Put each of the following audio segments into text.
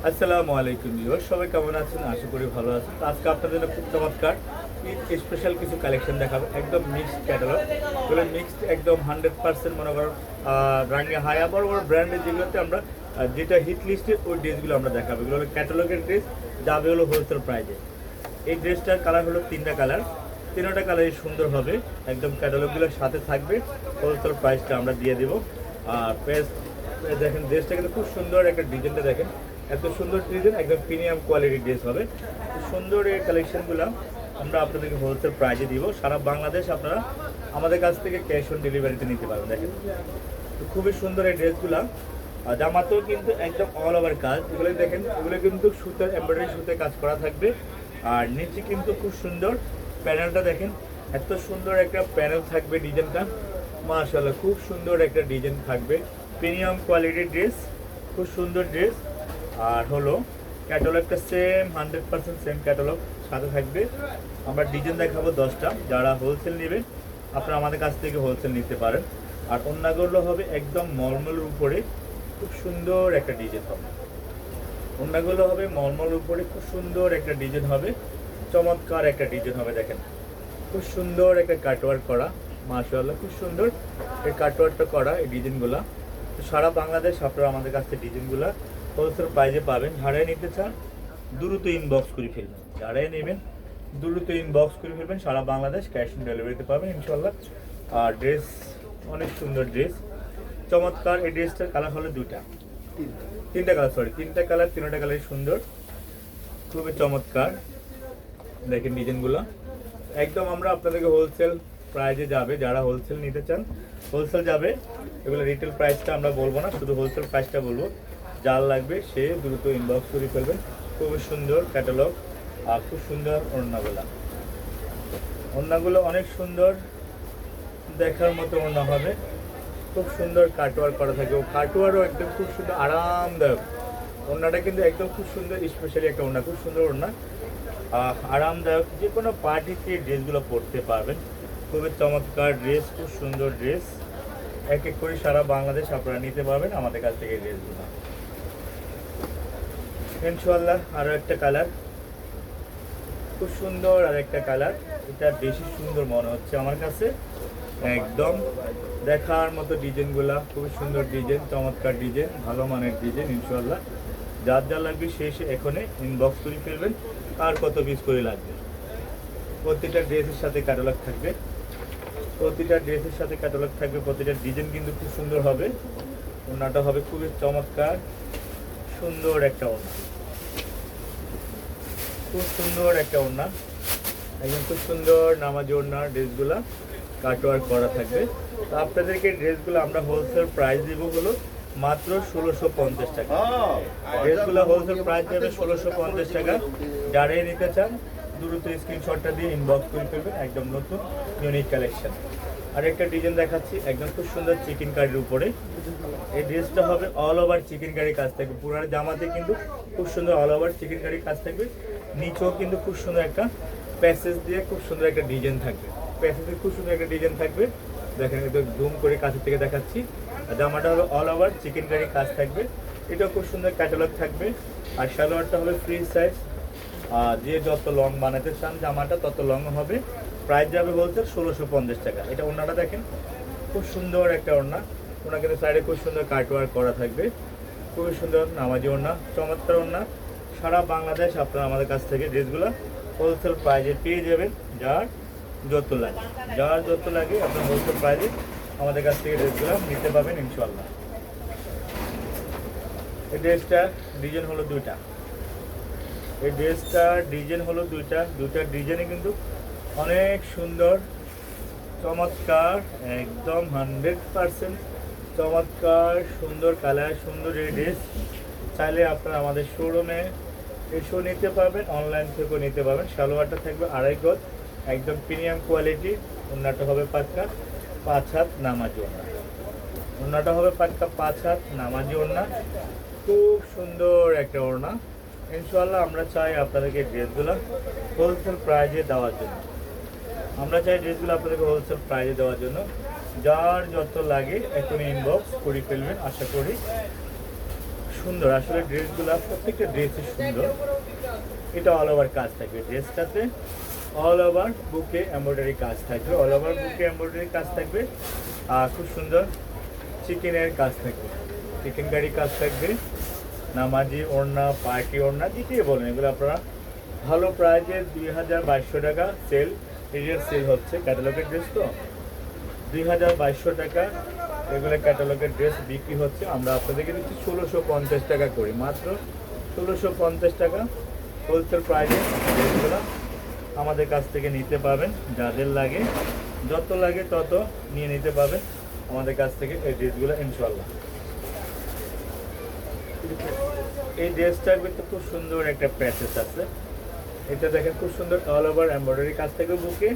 আসসালামু আলাইকুম ভিউয়ার, সবাই কেমন আছেন? আশা করি ভালো আছেন। তো আজকে আপনাদের জন্য খুব চমৎকার ঈদ স্পেশাল কিছু কালেকশন দেখাবো। একদম মিক্সড ক্যাটালগ, এগুলো মিক্সড একদম 100% মনে করেন রাঙ্গে হায়া বড় বড় ব্র্যান্ডের যেগুলোতে আমরা যেটা হিট লিস্টের ওই ড্রেসগুলো আমরা দেখাবো। এগুলো হলো ক্যাটালগের ড্রেস, যাবে হলো হোলসেল প্রাইজে। এই ড্রেসটার কালার হলো তিনটা কালার, তিনটা কালারই সুন্দর হবে। একদম ক্যাটালগুলোর সাথে থাকবে, হোলসেল প্রাইসটা আমরা দিয়ে দেবো। আর দেখেন ড্রেসটা কিন্তু খুব সুন্দর, একটা ডিজাইনটা দেখেন, এত সুন্দর ডিজাইন, একদম প্রিমিয়াম কোয়ালিটির ড্রেস হবে। সুন্দর এই কালেকশনগুলো আমরা আপনাদেরকে হোলসেল প্রাইজে দিব। সারা বাংলাদেশ আপনারা আমাদের কাছ থেকে ক্যাশ অন ডেলিভারিতে নিতে পারবেন। দেখেন তো খুবই সুন্দর এই ড্রেসগুলো। জামাতেও কিন্তু একদম অল ওভার কাজ, এগুলো দেখেন, এগুলো কিন্তু সুতার এমব্রয়ডারি সুতে কাজ করা থাকবে। আর নিচে কিন্তু খুব সুন্দর প্যানেলটা দেখেন, এত সুন্দর একটা প্যানেল থাকবে। ডিজাইনটা মাশাআল্লাহ খুব সুন্দর একটা ডিজাইন থাকবে, প্রিমিয়াম কোয়ালিটির ড্রেস, খুব সুন্দর ড্রেস। আর হলো ক্যাটালগটা সেম 100% সেম ক্যাটালগ সাথে থাকবে। আমরা ডিজাইন দেখাবো 10টা, যারা হোলসেল নেবেন আপনারা আমাদের কাছ থেকে হোলসেল নিতে পারেন। আর অন্যগুলো হবে একদম মলমলের উপরে, খুব সুন্দর একটা ডিজাইন হবে। অন্যগুলো হবে মলমলের উপরে, খুব সুন্দর একটা ডিজাইন হবে, চমৎকার একটা ডিজাইন হবে। দেখেন খুব সুন্দর একটা কাটওয়ার্ক করা, মাশাআল্লাহ খুব সুন্দর এই কাটওয়ার্কটা করা এই ডিজাইনগুলো। তো সারা বাংলাদেশ আপনারা আমাদের কাছ থেকে ডিজাইনগুলো হোলসেল প্রাইজে পাবেন। যারাই নিতে চান দ্রুত ইনবক্স করে ফেলবেন, যারাই নেবেন দ্রুত ইনবক্স করে ফেলবেন। সারা বাংলাদেশ ক্যাশ অন ডেলিভারিতে পাবেন ইনশাল্লাহ। আর ড্রেস অনেক সুন্দর ড্রেস, চমৎকার। এই ড্রেসটার কালার হলো তিনটা কালার, তিনটা কালার, তিনটা কালারই সুন্দর, খুবই চমৎকার। দেখেন ডিজাইনগুলো একদম আমরা আপনাদেরকে হোলসেল প্রাইজে যাবে, যারা হোলসেল নিতে চান হোলসেল যাবে। এগুলো রিটেল প্রাইসটা আমরা বলবো না, শুধু হোলসেল প্রাইসটা বলবো। যার লাগবে সে দ্রুত ইনবক্স করে ফেলবেন। খুবই সুন্দর ক্যাটালগ আর খুব সুন্দর ওড়নাগুলো অনেক সুন্দর, দেখার মতো ওড়না হবে। খুব সুন্দর কাটওয়ার্ক করা থাকে, ও কাটওয়ারও একদম খুব সুন্দর আরামদায়ক। ওড়নাটা কিন্তু একদম খুব সুন্দর, স্পেশালি একটা ওড়না, খুব সুন্দর ওড়না, আরামদায়ক। যে কোনো পার্টিতে ড্রেসগুলো পরতে পারবেন। খুবই চমৎকার ড্রেস, খুব সুন্দর ড্রেস। এক এক করে সারা বাংলাদেশ আপনারা নিতে পারবেন আমাদের কাছ থেকে এই ড্রেসগুলো ইনশাআল্লাহ। আরও একটা কালার খুব সুন্দর, আর একটা কালার, এটা বেশি সুন্দর মনে হচ্ছে আমার কাছে। একদম দেখার মতো ডিজাইনগুলা, খুবই সুন্দর ডিজাইন, চমৎকার ডিজাইন, ভালো মানের ডিজাইন ইনশাআল্লাহ। যার যা লাগবে সে এখনই ইনবক্স করে ফেলবেন। আর কত পিস করে লাগবে, প্রতিটা ড্রেসের সাথে ক্যাটালগ থাকবে, প্রতিটা ড্রেসের সাথে ক্যাটালগ থাকবে। প্রতিটা ডিজাইন কিন্তু খুব সুন্দর হবে। ওড়নাটা হবে খুবই চমৎকার, সুন্দর একটা ওড়না, খুব সুন্দর একটা ওড়না, একদম খুব সুন্দর নামাজি ওড়নার ড্রেসগুলো কাটওয়ার্ক করা থাকবে। তো আপনাদেরকে ড্রেসগুলো আমরা হোলসেল প্রাইস দিব হলো মাত্র 1650 টাকা। ড্রেসগুলো হোলসেল প্রাইস দেবে 1650 টাকা। যারাই নিতে চান দ্রুত স্ক্রিনশটটা দিয়ে ইনবক্স করে ফেলবেন। একদম নতুন ইউনিক কালেকশন। আর একটা ডিজাইন দেখাচ্ছি, একদম খুব সুন্দর চিকেন কারির উপরে। এই ড্রেসটা হবে অল ওভার চিকেন কারি কাজ থাকবে, পুরো জামাতে কিন্তু খুব সুন্দর অল ওভার চিকেন কারি কাজ থাকবে। নিচেও কিন্তু খুব সুন্দর একটা প্যাসেজ দিয়ে খুব সুন্দর একটা ডিজাইন থাকবে, প্যাসেজে খুব সুন্দর একটা ডিজাইন থাকবে। দেখেন একটু জুম করে কাছে থেকে দেখাচ্ছি। জামাটা হলো অল ওভার চিকেন কারি কাজ থাকবে, এটা খুব সুন্দর ক্যাটালগ থাকবে। আর সালোয়ারটা হবে ফ্রি সাইজ, যে যত লং বানাতে চান জামাটা তত লং হবে। প্রাইস যাবে বলতে 1650 টাকা। এটা ওড়নাটা দেখেন, খুব সুন্দর একটা ওড়না, ওনা কিন্তু সাইডে খুব সুন্দর কাটওয়ার্ক করা থাকবে, খুবই সুন্দর নামাজি ওড়না, চমৎকার ওড়না। সারা বাংলাদেশ আপনারা আমাদের কাছ থেকে ড্রেসগুলো হোলসেল প্রাইজে পেয়ে যাবেন। যার যত লাগে আপনার হোলসেল প্রাইজে আমাদের কাছ থেকে ড্রেসগুলো নিতে পাবেন ইনশাআল্লাহ। এই ড্রেসটার ডিজাইন হলো দুইটা, এই ড্রেসটার ডিজাইন হলো দুইটা ডিজাইনে কিন্তু অনেক সুন্দর, চমৎকার, একদম 100% চমৎকার, সুন্দর কালার, সুন্দর এই ড্রেস। চাইলে আপনারা আমাদের শোরুমে এসেও নিতে পারবেন, অনলাইন থেকেও নিতে পারবেন। সালোয়ারটা থাকবে 2.5 গজ, একদম প্রিমিয়াম কোয়ালিটি। ওড়নাটা হবে পাক্কা 5 হাত নামাজি ওড়না, ওড়নাটা হবে পাক্কা 5 হাত নামাজি ওড়না, খুব সুন্দর একটা ওড়না ইনশাআল্লাহ। আমরা চাই আপনাদেরকে ড্রেসগুলো হোলসেল প্রাইজে দেওয়ার জন্য, যার যত লাগে এখনই ইনবক্স করে ফেলবেন। আশা করি সুন্দর আসলে ড্রেসগুলো, প্রত্যেকটা ড্রেসই সুন্দর। এটা অল ওভার কাজ থাকবে ড্রেসটাতে, অল ওভার বুকে এমব্রয়ডারি কাজ থাকবে, অল ওভার বুকে এমব্রয়ডারি কাজ থাকবে। আর খুব সুন্দর চিকেনের কাজ থাকবে, চিকেন কারি কাজ থাকবে, নামাজি ওড়না, পার্টি ওড়না, যেটাই বলেন এগুলো আপনারা ভালো প্রাইজে 2200 টাকা সেল, এরিয়ার সেল হচ্ছে। ক্যাটালগের ড্রেস তো 2200 টাকা এগুলো ক্যাটালগের ড্রেস বিক্রি হচ্ছে। আমরা আপনাদেরকে দিচ্ছি 1650 টাকা করি, মাত্র 1650 টাকা হোলসেল প্রাইজে ড্রেসগুলো আমাদের কাছ থেকে নিতে পাবেন। যাদের লাগে, যত লাগে তত নিয়ে নিতে পাবেন আমাদের কাছ থেকে এই ড্রেসগুলো ইনশাল্লাহ। এই ড্রেসটার ভিতরে খুব সুন্দর একটা প্যাচেস আছে, এটা দেখেন খুব সুন্দর অল ওভার এমব্রয়ডারি কাজ থাকবে বুকে,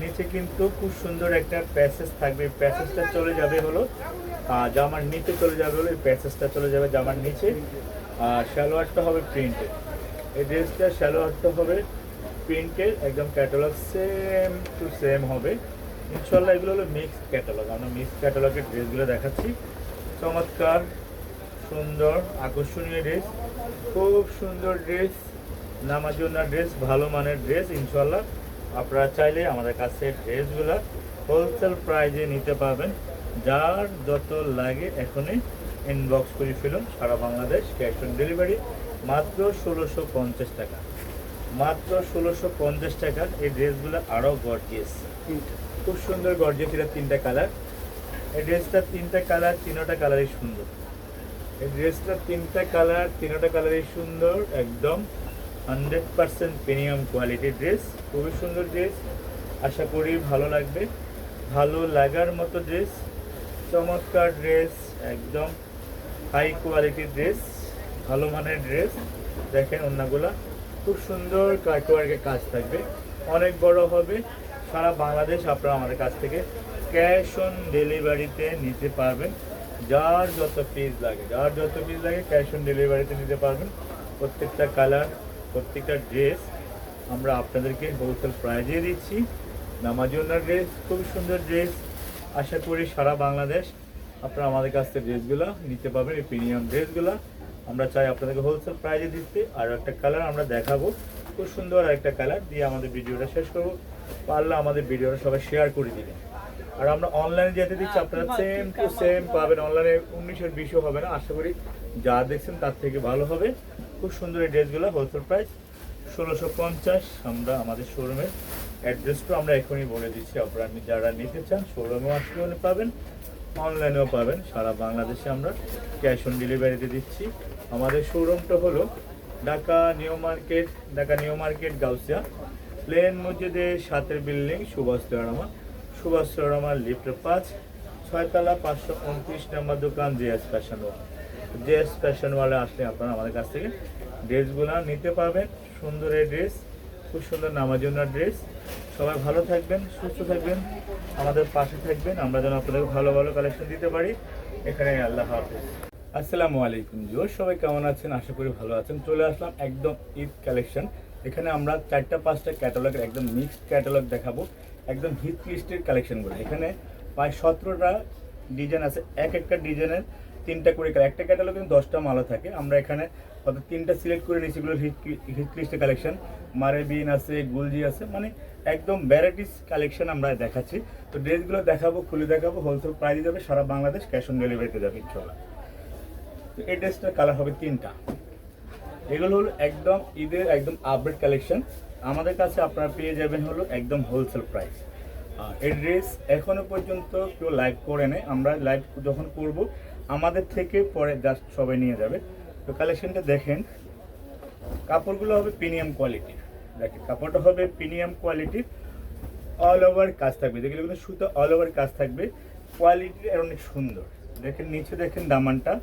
নিচে কিন্তু খুব সুন্দর একটা প্যাসেজ থাকবে। প্যাসেজটা চলে যাবে হলো জামার নিচে চলে যাবে হলো, এই প্যাসেজটা চলে যাবে জামার নিচে। আর সালোয়ারটা হবে প্রিন্টেড, এই ড্রেসটা সালোয়ারটা হবে প্রিন্টেড, একদম ক্যাটালগ সেম টু সেম হবে ইনশাল্লাহ। এগুলো হলো মিক্স ক্যাটালগ, আমরা মিক্স ক্যাটালগের ড্রেসগুলো দেখাচ্ছি। চমৎকার সুন্দর আকর্ষণীয় ড্রেস, খুব সুন্দর ড্রেস, নামার জন্য ড্রেস, ভালো মানের ড্রেস ইনশাল্লাহ। আপনারা চাইলে আমাদের কাছে ড্রেসগুলো হোলসেল প্রাইজে নিতে পারবেন। যার যত লাগে এখনই ইনবক্স করে ফেলুন, সারা বাংলাদেশ ক্যাশ অন ডেলিভারি, মাত্র 1650 টাকা, মাত্র 1650 টাকা। এই ড্রেসগুলো আরও গর্জিয়াস, খুব সুন্দর গর্জিয়াস। এটা 3টা কালার, এই ড্রেসটা 3টা কালার, 3টা কালারই সুন্দর। এই ড্রেসটা 3টা কালার, 3টা কালারই সুন্দর, একদম 100% প্রিমিয়াম কোয়ালিটির ড্রেস, খুবই সুন্দর ড্রেস। আশা করি ভালো লাগবে, ভালো লাগার মতো ড্রেস, চমৎকার ড্রেস, একদম হাই কোয়ালিটির ড্রেস, ভালো মানের ড্রেস। দেখেন ওড়নাগুলো খুব সুন্দর কাটওয়ার্কের কাজ থাকবে, অনেক বড় হবে। সারা বাংলাদেশ আপনারা আমাদের কাছ থেকে ক্যাশ অন ডেলিভারিতে নিতে পারবেন। যার যত পিস লাগে, যার যত পিস লাগে ক্যাশ অন ডেলিভারিতে নিতে পারবেন। প্রত্যেকটা কালার, প্রত্যেকটা ড্রেস আমরা আপনাদেরকে হোলসেল প্রাইজে দিচ্ছি। নামাজি ওড়নার ড্রেস, খুব সুন্দর ড্রেস। আশা করি সারা বাংলাদেশ আপনারা আমাদের কাছ থেকে ড্রেসগুলো নিতে পারবেন, এই প্রিমিয়াম ড্রেসগুলো আমরা চাই আপনাদেরকে হোলসেল প্রাইজে দিতে। আর একটা কালার আমরা দেখাবো, খুব সুন্দর আরেকটা কালার দিয়ে আমাদের ভিডিওটা শেষ করবো। পারলে আমাদের ভিডিওটা সবাই শেয়ার করে দিবেন। আর আমরা অনলাইনে যেতে দিচ্ছি, আপনারা সেম টু সেম পাবেন, অনলাইনে 19-এর 20 হবে না। আশা করি যা দেখছেন তার থেকে ভালো হবে। খুব সুন্দর এই ড্রেসগুলো হোলসেল প্রাইস 1650। আমরা আমাদের শোরুমের অ্যাড্রেসটা আমরা এখনই বলে দিচ্ছি, আপনারা যারা নিতে চান শোরুমেও আসলে পাবেন, অনলাইনেও পাবেন। সারা বাংলাদেশে আমরা ক্যাশ অন ডেলিভারিতে দিচ্ছি। আমাদের শোরুমটা হলো Dhaka new market, Dhaka new market Gausia প্লেন মসজিদের 7 বিল্ডিং, সুভাষ তৈরামা লিফট 5, 6 তলা, 529 নম্বর দোকান, জেএস ফ্যাশন ওয়াল। জেএস ফ্যাশন ওয়ালে আসলে আপনারা আমাদের কাছ থেকে ড্রেসগুলো নিতে পারবেন। সুন্দর এই ড্রেস, খুব সুন্দর নামাজি ওড়নার ড্রেস। সবাই ভালো থাকবেন, সুস্থ থাকবেন, আমাদের পাশে থাকবেন, আমরা যেন আপনাদের ভালো ভালো কালেকশন দিতে পারি। এখানে আল্লাহ হাফেজ। আসসালামু আলাইকুম জোর, সবাই কেমন আছেন? আশা করি ভালো আছেন। চলে আসলাম একদম ঈদ কালেকশন। এখানে আমরা 4টা-5টা ক্যাটালগের একদম মিক্সড ক্যাটালগ দেখাবো, একদম হিট লিস্টের কালেকশনগুলো। এখানে প্রায় 17টা ডিজাইন আছে, এক একটা ডিজাইনের 3টা করে কালার। একটা ক্যাটালগে 10টা মালা থাকে, আমরা এখানে অর্থাৎ 3টা সিলেক্ট করে নিয়েছি। এগুলো হিট লিস্টের কালেকশন, মারেবিন আছে, গুলজি আছে, মানে একদম ভ্যারাইটিস কালেকশন আমরা দেখাচ্ছি। তো ড্রেসগুলো দেখাবো, খুলে দেখাবো, হোলসেল প্রাইস যাবে, সারা বাংলাদেশ ক্যাশ অন ডেলিভারিতে যাবে ইনশাল্লাহ। তো এই ড্রেসটার কালার হবে 3টা। এগুলো হলো একদম ঈদের একদম আপডেট কালেকশন, আমাদের কাছে আপনারা পেয়ে যাবেন হলো একদম হোলসেল প্রাইস। আর এই ড্রেস এখনো পর্যন্ত কেউ লাইভ করে নেই, আমরা লাইভ যখন করব আমাদের থেকে পরে জাস্ট সবাই নিয়ে যাবে। তো কালেকশনটা দেখেন, কাপড়গুলো হবে প্রিমিয়াম কোয়ালিটির। দেখেন কাপড়টা হবে প্রিমিয়াম কোয়ালিটির, অল ওভার কাজ থাকবে, যেগুলো কিন্তু সুতো অল ওভার কাজ থাকবে, কোয়ালিটি অনেক সুন্দর। দেখেন নিচে দেখেন দামানটা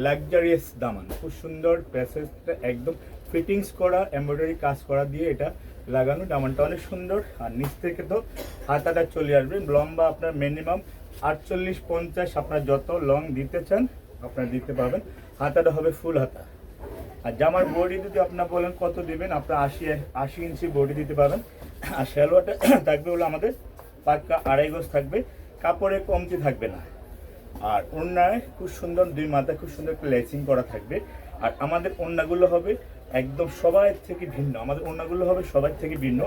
লাক্সারিয়াস দামান, খুব সুন্দর প্যাসেজটা একদম ফিটিংস করা, এমব্রয়ডারি কাজ করা দিয়ে এটা লাগানো, দামানটা অনেক সুন্দর। আর নিচ থেকে তো হাতাটা চলে আসবে, লম্বা আপনার মিনিমাম 48-50, আপনার যত লং দিতে চান আপনারা দিতে পারবেন। হাতাটা হবে ফুল হাতা। আর জামার বডি যদি আপনার বলেন কত দিবেন, আপনার 80 ইঞ্চি বডি দিতে পারবেন। আর সালোয়ারটা থাকবে হলো আমাদের পাক্কা 2.5 গজ থাকবে, কাপড়ে কমতি থাকবে না। আর ওড়নায় খুব সুন্দর দুই মাথায় খুব সুন্দর একটা লেসিং করা থাকবে। আর আমাদের ওড়নাগুলো হবে একদম সবাই থেকে ভিন্ন, আমাদের ওড়নাগুলো হবে সবাই থেকে ভিন্ন।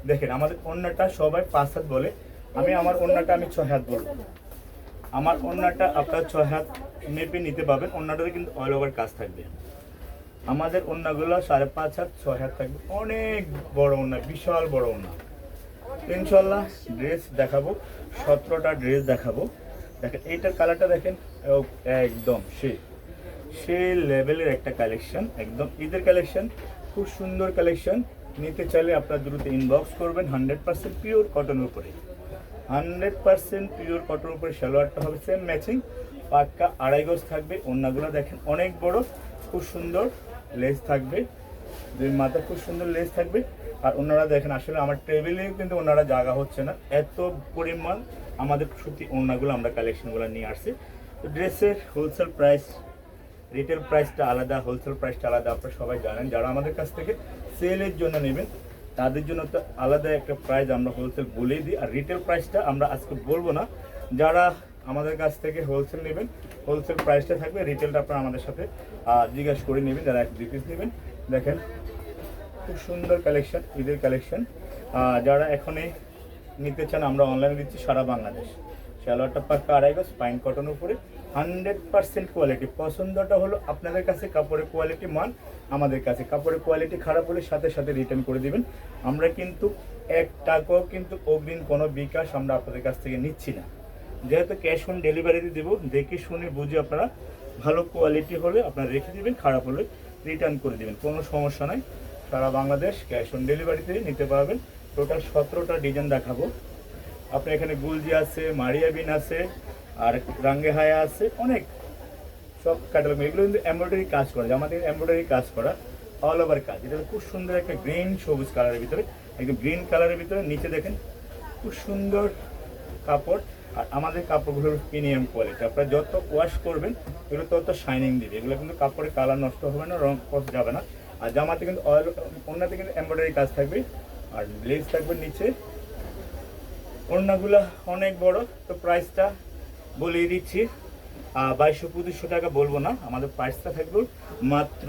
দেখেন আমাদের ওড়নাটা সবাই 5 হাত বলে, আমার ওড়নাটা আমি 6 হাত বলবো। আমার ওড়নাটা আপনার 6 হাত মেপে নিতে পারবেন। ওড়নাটাতে কিন্তু অল ওভার কাজ থাকবে। আমাদের ওড়নাগুলো 5.5 হাত 6 হাত থাকবে, অনেক বড় ওড়না, বিশাল বড় ওড়না। ইনশাল্লাহ ড্রেস দেখাবো, 17টা ড্রেস দেখাবো। দেখেন এইটার কালারটা দেখেন, একদম সে লেভেলের একটা কালেকশন, একদম ঈদের কালেকশন, খুব সুন্দর কালেকশন। নিতে চাইলে আপনারা দ্রুত ইনবক্স করবেন। 100% পিওর কটনের উপরে, 100% পিওর কটনের উপরে সালোয়ারটা হবে সেম ম্যাচিং, পাক্কা 2.5 গজ থাকবে। ওড়নাগুলো দেখেন অনেক বড়, খুব সুন্দর লেস থাকবে, দুই মাথা খুব সুন্দর লেস থাকবে। আর ওনারা দেখেন আসলে আমার টেবিলে কিন্তু ওনারা জায়গা হচ্ছে না, এত পরিমাণ আমাদের সত্যি ওড়নাগুলো আমরা কালেকশনগুলো নিয়ে আসছি। তো ড্রেসের হোলসেল প্রাইস, রিটেল প্রাইসটা আলাদা, হোলসেল প্রাইসটা আলাদা, আপনারা সবাই জানেন। যারা আমাদের কাছ থেকে সেলের জন্য নেবেন তাদের জন্য তো আলাদা একটা প্রাইস আমরা হোলসেল বলেই দিই, আর রিটেল প্রাইসটা আমরা আজকে বলবো না। যারা আমাদের কাছ থেকে হোলসেল নেবেন হোলসেল প্রাইসটা থাকবে, রিটেলটা আপনারা আমাদের সাথে জিজ্ঞাসা করে নেবেন যারা 1-2 পিস নেবেন। দেখেন খুব সুন্দর কালেকশন, ঈদের কালেকশন। যারা এখনই নিতে চান আমরা অনলাইনে দিচ্ছি সারা বাংলাদেশ। সালোয়ারটা পাক্কা 2.5 গজ পাইন কটনের উপরে, 100% কোয়ালিটি। পছন্দটা হলো আপনাদের কাছে কাপড়ের কোয়ালিটি মান, আমাদের কাছে কাপড়ের কোয়ালিটি খারাপ হলে সাথে সাথে রিটার্ন করে দিবেন। আমরা কিন্তু 1 টাকাও কিন্তু অগ্রিম কোনো বিকাশ আমরা আপনাদের কাছ থেকে নিচ্ছি না, যেহেতু ক্যাশ অন ডেলিভারিতে দেবো। দেখে শুনে বুঝে আপনারা ভালো কোয়ালিটি হলে আপনারা রেখে দিবেন, খারাপ হলে রিটার্ন করে দিবেন, কোনো সমস্যা নাই। সারা বাংলাদেশ ক্যাশ অন ডেলিভারিতে নিতে পারবেন। টোটাল 17টা ডিজাইন দেখাবো। আপনার এখানে গুলজি আছে, মারিয়া বিন আছে, আর রাঙ্গে হায়া আছে, অনেক সব ক্যাটালগ। এগুলো কিন্তু এমব্রয়ডারি কাজ করা, আমাদের এমব্রয়ডারি কাজ করা, অল ওভার কাজ। এটা খুব সুন্দর একটা গ্রিন সবুজ কালারের ভিতরে, একদম গ্রিন কালারের ভিতরে। নিচে দেখেন খুব সুন্দর কাপড়, আর আমাদের কাপড়গুলোর প্রিমিয়াম কোয়ালিটি। আপনারা যত ওয়াশ করবেন এগুলো তত শাইনিং দিবে। এগুলো কিন্তু কাপড়ের কালার নষ্ট হবে না, রং কষ যাবে না। আর জামাতে কিন্তু অয়েল, ওড়নাতে কিন্তু এমব্রয়ডারি কাজ থাকবে, আর লেস থাকবে নিচে। ওড়নাগুলো অনেক বড়। তো প্রাইসটা বলিয়ে দিচ্ছি, 2200-2500 টাকা বলবো না, আমাদের প্রাইসটা থাকবে মাত্র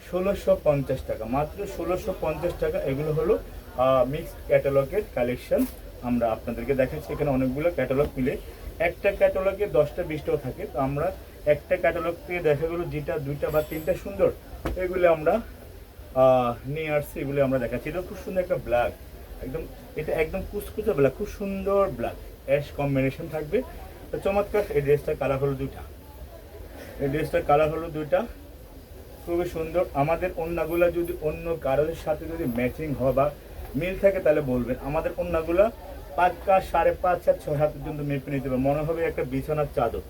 1650 টাকা, মাত্র 1650 টাকা। এগুলো হলো মিক্সড ক্যাটালগের কালেকশন আমরা আপনাদেরকে দেখাচ্ছি। এখানে অনেকগুলো ক্যাটালগ মিলে, একটা ক্যাটালগে 10টা 20টাও থাকে। তো আমরা একটা ক্যাটালগ থেকে দেখা গেলো যেটা 2টা বা 3টা সুন্দর, এগুলো আমরা নিয়ে আসছি, এগুলো আমরা দেখাচ্ছি। এটা খুব সুন্দর একটা ব্ল্যাক, একদম এটা একদম কুচকুচে ব্ল্যাক, খুব সুন্দর ব্ল্যাক অ্যাশ কম্বিনেশন থাকবে। তো চমৎকার। এই ড্রেসটার কালার হলো 2টা, এই ড্রেসটার কালার হলো 2টা, খুবই সুন্দর। আমাদের ওড়নাগুলো যদি অন্য কারোর সাথে যদি ম্যাচিং হয় বা মিল থাকে তাহলে বলবেন। আমাদের ওড়নাগুলো পাক্কা 5.5 হাত 6 হাত পর্যন্ত মেপে নিতে হবে, মনে হবে একটা বিছানার চাদর,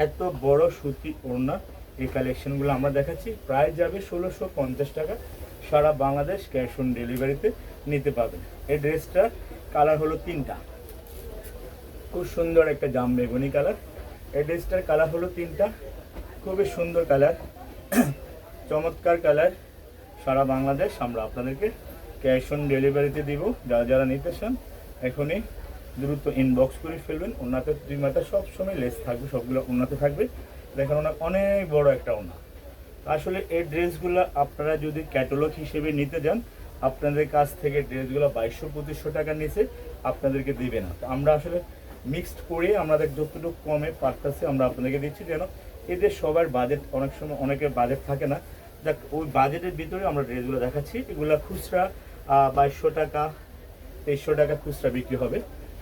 এত বড় সুতি ওড়না। এই কালেকশনগুলো আমরা দেখাচ্ছি, প্রায় যাবে 1650 টাকা। সারা বাংলাদেশ ক্যাশ অন ডেলিভারিতে নিতে পারবেন। এই ড্রেসটার কালার হলো 3টা, খুব সুন্দর একটা জাম বেগুনি কালার। এই ড্রেসটার কালার হলো 3টা, খুবই সুন্দর কালার, চমৎকার কালার। সারা বাংলাদেশ আমরা আপনাদেরকে ক্যাশ অন ডেলিভারিতে দিব। যারা যারা নিতে চান এখনই দ্রুত ইনবক্স করে ফেলবেন। ওনাতে 2 মাথা সবসময় লেস থাকবে, সবগুলো ওনাতে থাকবে। দেখেন ওনার অনেক বড় একটা ওনা। আসলে এই ড্রেসগুলো আপনারা যদি ক্যাটালগ হিসেবে নিতে যান, আপনাদের কাছ থেকে ড্রেসগুলো 2200-2500 টাকার নিচে আপনাদেরকে দিবে না। তো আমরা আসলে মিক্সড করে আমাদের যতটুকু কমে পারতেছি আমরা আপনাদেরকে দিচ্ছি, যেন এদের সবার বাজেট, অনেক সময় অনেকের বাজেট থাকে না, যাক ওই বাজেটের ভিতরে আমরা ড্রেসগুলো দেখাচ্ছি। এগুলো খুচরা 2200 টাকা 2300 টাকা খুচরা বিক্রি হবে।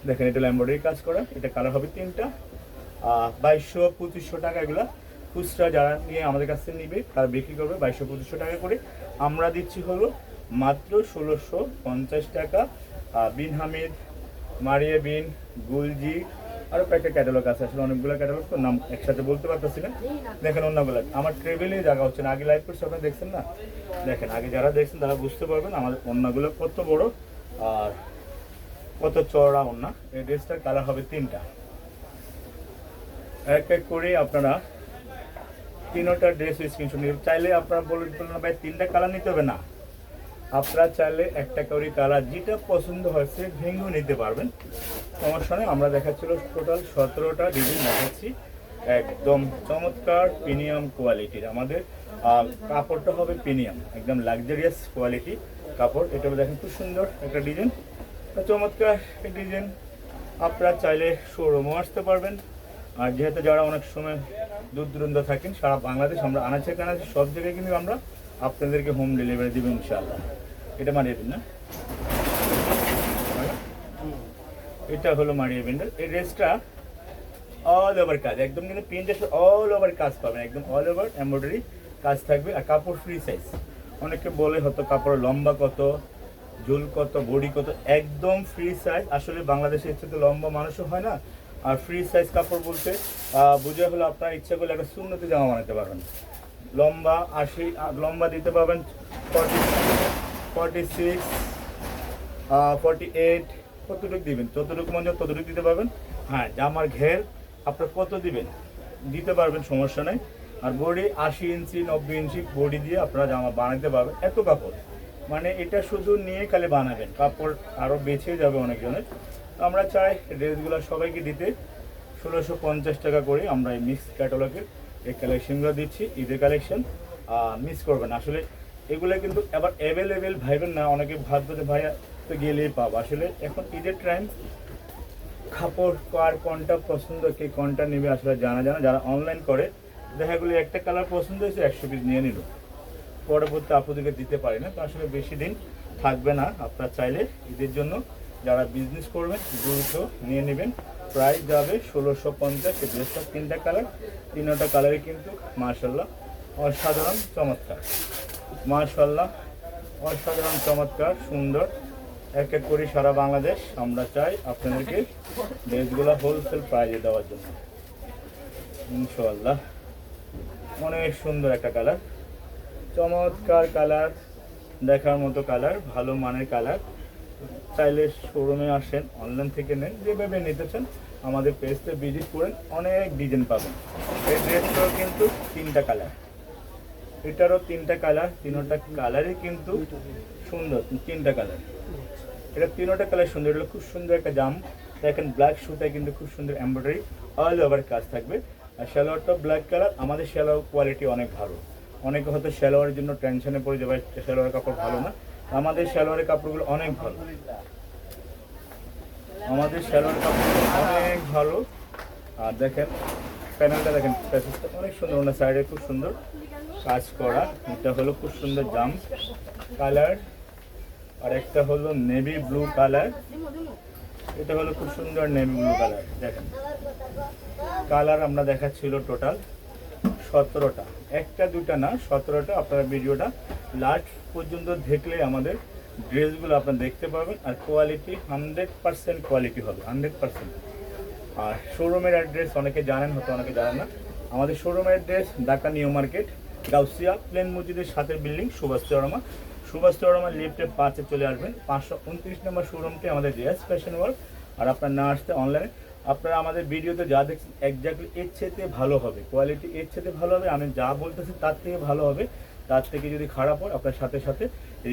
দেখেন এটা এমব্রয়ডারি কাজ করা, এটা কালার হবে 3টা, 2200-2500 টাকা। এগুলো খুচরা যারা নিয়ে আমাদের কাছ থেকে নিবে তারা বিক্রি করবে 2200-2500 টাকা করে। আমরা দিচ্ছি হলো মাত্র 1650 টাকা। বিন হামিদ, মারিয়া বিন, গুলজি, আরও কয়েকটা ক্যাটালগ আছে, আসলে অনেকগুলো ক্যাটালগ তো নাম একসাথে বলতে পারতেছি না। দেখেন অন্যগুলো আমার ট্রেবেলেই জায়গা হচ্ছে না, আগে লাইভ করছি আপনারা দেখছেন না, দেখেন আগে যারা দেখছেন তারা বুঝতে পারবেন আমাদের অন্যগুলো কত বড় আর কত চড়া ওড়না। এই ড্রেসটার কালার হবে 3টা, এক এক করে আপনারা 3টা ড্রেস স্ক্রিনশট নিতে চাইলে আপনারা বলবেন না ভাই 3টা কালার নিতে হবে না, আপনারা চাইলে একটা করে কালার যেটা পছন্দ হয়েছে ভেঙেও নিতে পারবেন, সমস্যা নেই। আমরা দেখাচ্ছিল টোটাল 17টা ডিজাইন দেখাচ্ছি, একদম চমৎকার প্রিমিয়াম কোয়ালিটির। আমাদের কাপড়টা হবে প্রিমিয়াম, একদম লাক্সারিয়াস কোয়ালিটি কাপড়। এটা দেখেন খুব সুন্দর একটা ডিজাইন, চমৎকার ডিজাইন। আপনারা চাইলে শোরুমও আসতে পারবেন। আর যেহেতু যারা অনেক সময় দূর দূরান্ত থাকেন সারা বাংলাদেশ, আমরা আনাচে কানাচে সব জায়গায় কিন্তু আমরা আপনাদেরকে হোম ডেলিভারি দেবো ইনশাআল্লাহ। এটা মারিয়ে দিন না, এটা হলো মারিয়ে বিন্ডাল। এই ড্রেসটা অল ওভার কাজ, একদম কিন্তু প্রিন্টের অল ওভার কাজ পাবেন, একদম অল ওভার এমব্রয়ডারি কাজ থাকবে। আর কাপড় ফ্রি সাইজ। অনেকে বলে হয়তো কাপড় লম্বা কত, ঝুল কত, বডি কত, একদম ফ্রি সাইজ। আসলে বাংলাদেশে ইচ্ছে তো লম্বা মানুষও হয় না, আর ফ্রি সাইজ কাপড় বলতে বুঝে হলো আপনার ইচ্ছা করলে একটা সুন্নতি জামা বানাতে পারবেন। লম্বা 80, লম্বা দিতে পারবেন 46, 48, কতটুকু দিবেন, যতটুকু মনে হয় ততটুকু দিতে পারবেন। হ্যাঁ, জামার ঘের আপনার কত দিবেন দিতে পারবেন, সমস্যা নেই। আর বডি 80 ইঞ্চি 90 ইঞ্চি বডি দিয়ে আপনারা জামা বানাতে পারবেন। এত কাপড়, মানে এটা শুধু নিয়ে খালি বানাবেন, কাপড় আরও বেঁচে যাবে অনেকজনের। আমরা চাই ড্রেসগুলো সবাইকে দিতে 1650 টাকা করে। আমরা এই মিক্স ক্যাটালগের এই কালেকশনগুলো দিচ্ছি, ঈদের কালেকশন। মিস করবেন, আসলে এগুলো কিন্তু আবার অ্যাভেলেবেল ভাইবেন না, অনেকে ভাববে যে ভাইয়া তো গেলেই পাবো। আসলে এখন ঈদের টাইম, কাপড় কার কোনটা পছন্দ, কে কোনটা নেবে আসলে জানা যারা অনলাইন করে দেখা গেলো একটা কালার পছন্দ হয়েছে 100 পিস নিয়ে নিল, পরবর্তী আপনাদেরকে দিতে পারি না। তো আসলে বেশি দিন থাকবে না। আপনারা চাইলে ঈদের জন্য যারা বিজনেস করবেন দ্রুত নিয়ে নেবেন। প্রাইস যাবে 1650। এই ড্রেসটা 3টা কালার, 3টা কালারই কিন্তু মাশাআল্লাহ অসাধারণ চমৎকার, মাশাআল্লাহ অসাধারণ চমৎকার সুন্দর। এক এক করে সারা বাংলাদেশ আমরা চাই আপনাদেরকে ড্রেসগুলো হোলসেল প্রাইজে দেওয়ার জন্য ইনশাআল্লাহ। অনেক সুন্দর একটা কালার, চমৎকার কালার, দেখার মতো কালার, ভালো মানের কালার। চাইলে শোরুমে আসেন, অনলাইন থেকে নেন, যেভাবে নিতে চান আমাদের পেজতে ভিজিট করেন, অনেক ডিজাইন পাবেন। এই ড্রেসটাও কিন্তু 3টা কালার, এটারও 3টা কালার, 3টা কালারই কিন্তু সুন্দর। 3টা কালার, এটা 3টা কালার সুন্দর। এটা খুব সুন্দর একটা জাম দেখেন, ব্ল্যাক সুতায় কিন্তু খুব সুন্দর এমব্রয়ডারি অল ওভার কাজ থাকবে। আর সালোয়ারটা ব্ল্যাক কালার। আমাদের সালোয়ার কোয়ালিটি অনেক ভালো, অনেকে হয়তো সালোয়ারের জন্য টেনশনে পড়ে যাবে সালোয়ারের কাপড় ভালো না, আমাদের সালোয়ারের কাপড়গুলো অনেক ভালো, আমাদের সালোয়ারের কাপড়গুলো অনেক ভালো। আর দেখেন প্যানেলটা দেখেন, প্যাসেজটা অনেক সুন্দর, ওনার সাইডে খুব সুন্দর কাজ করা। এটা হলো খুব সুন্দর জাম কালার, আর একটা হলো নেভি ব্লু কালার, এটা হলো খুব সুন্দর নেভি ব্লু কালার। দেখেন কালার আমরা দেখাচ্ছিল টোটাল 17টা, একটা দুটা না 17টা। আপনারা ভিডিওটা লাস্ট পর্যন্ত দেখলে আমাদের ড্রেসগুলো আপনারা দেখতে পাবেন। আর কোয়ালিটি 100% কোয়ালিটি হবে, 100%। আর শোরুমের অ্যাড্রেস অনেকে জানেন, হয়তো অনেকে জানেন না। আমাদের শোরুমের address Dhaka new market, Gausia প্লেন মসজিদের সাথে বিল্ডিং, সুভাষ চৌরামা লিফটে 5-এ চলে আসবেন। 529 নম্বর শোরুমটি আমাদের জেএস ফ্যাশন ওয়ার্ল্ড। আর আপনার না আসতে অনলাইনে আপনারা আমাদের ভিডিওতে যা দেখছেন এক্স্যাক্টলি এর চেয়ে ভালো হবে, কোয়ালিটি এর চেয়ে ভালো হবে। আমি যা বলতেছি তার থেকে ভালো হবে, তার থেকে যদি খারাপ হয় আপনার সাথে সাথে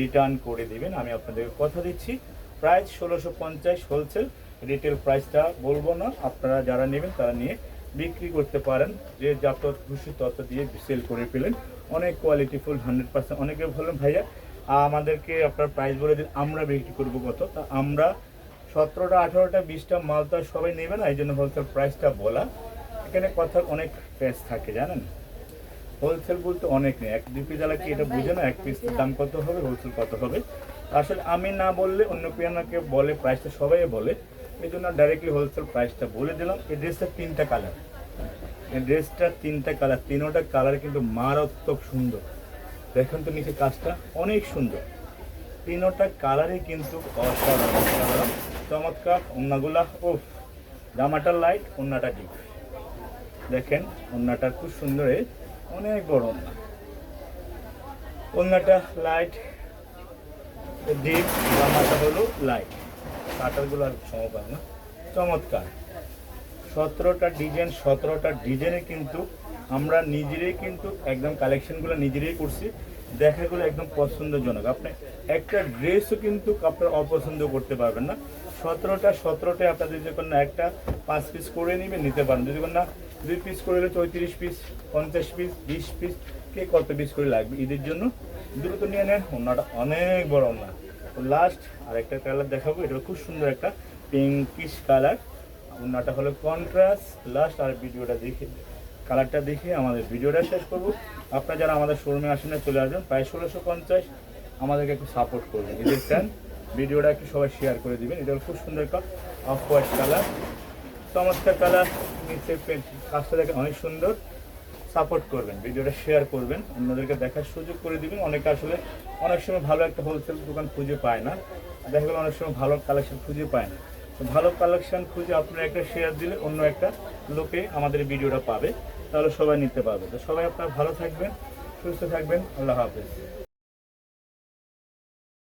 রিটার্ন করে দেবেন, আমি আপনাদেরকে কথা দিচ্ছি। প্রাইস 1650 হোলসেল, রিটেল প্রাইসটা বলবো না। আপনারা যারা নেবেন তারা নিয়ে বিক্রি করতে পারেন, যে যত খুশি তত দিয়ে সেল করে ফেলেন। অনেক কোয়ালিটিফুল 100%। অনেকে বললেন ভাইয়া আমাদেরকে আপনার প্রাইস বলে দিন, আমরা বিক্রি করবো কত। তা আমরা 17টা 18টা 20টা মাল তো সবাই নেবে না, এই জন্য হোলসেল প্রাইসটা বলা। এখানে কথার অনেক প্রাইস থাকে জানেন, হোলসেল বলতে অনেক নেই। 1-2 পিস কি এটা বুঝে না, 1 পিসের দাম কত হবে, হোলসেল কত হবে। আসলে আমি না বললে অন্য পিয়ানাকে বলে, প্রাইসটা সবাই বলে, এই জন্য ডাইরেক্টলি হোলসেল প্রাইসটা বলে দিলাম। এই ড্রেসটা 3টা কালার, এই ড্রেসটা 3টা কালার, 3টা কালার কিন্তু মারাত্মক সুন্দর। দেখেন তো নিচে কাজটা অনেক সুন্দর, 3টা কালারই কিন্তু অসাধারণ চমৎকার। ওন্নাগুলা ও জামাটা লাইট, ওন্নাটা ডিপ। দেখেন ওন্নাটা খুব সুন্দর, অনেক বড় ওন্না, ওন্নাটা লাইট ডিপ, জামাটা হলো লাইট। কাটারগুলো আর সময় না, চমৎকার। 17টা ডিজাইন, 17টা ডিজাইনে কিন্তু আমরা নিজেরাই কিন্তু একদম কালেকশনগুলো নিজেরাই করছি। দেখাগুলো একদম পছন্দজনক। আপনি একটা ড্রেসও কিন্তু আপনারা অপছন্দ করতে পারবেন না। 17টায় আপনাদের যদি কোনো একটা 5 পিস করে নেবেন নিতে পারেন, যদি কোনো না 2 পিস করে নিলে 34 পিস, 50 পিস, 20 পিস, কে কত পিস করে লাগবে ঈদের জন্য দ্রুত নিয়ে নেন। ওনাটা অনেক বড় ওনা। তো লাস্ট আরেকটা কালার দেখাবো, এটা খুব সুন্দর একটা পিঙ্কিশ কালার, ওনাটা হলো কন্ট্রাস্ট। লাস্ট আর ভিডিওটা দেখে কালারটা দেখে আমাদের ভিডিওটা শেষ করব। আপনারা যারা আমাদের শোরুমে আসেন না চলে আসবেন, প্রায় 1650, আমাদেরকে একটু সাপোর্ট করবেন। ঈদের টাইম ভিডিওটা একটু সবাই শেয়ার করে দিবেন। এটা খুব সুন্দর একটা অফ হোয়াইট কালার, চমৎকার কালার, নিচে কাজটা দেখেন অনেক সুন্দর। সাপোর্ট করবেন, ভিডিওটা শেয়ার করবেন, অন্যদেরকে দেখার সুযোগ করে দিবেন। অনেকে আসলে অনেক সময় ভালো একটা হোলসেল দোকান খুঁজে পায় না, দেখা গেলো অনেক সময় ভালো কালেকশন খুঁজে পায় না। তো ভালো কালেকশন খুঁজে আপনারা একটা শেয়ার দিলে অন্য একটা লোকে আমাদের ভিডিওটা পাবে, তাহলে সবাই নিতে পারবে। তো সবাই আপনারা ভালো থাকবেন, সুস্থ থাকবেন, আল্লাহ হাফেজ।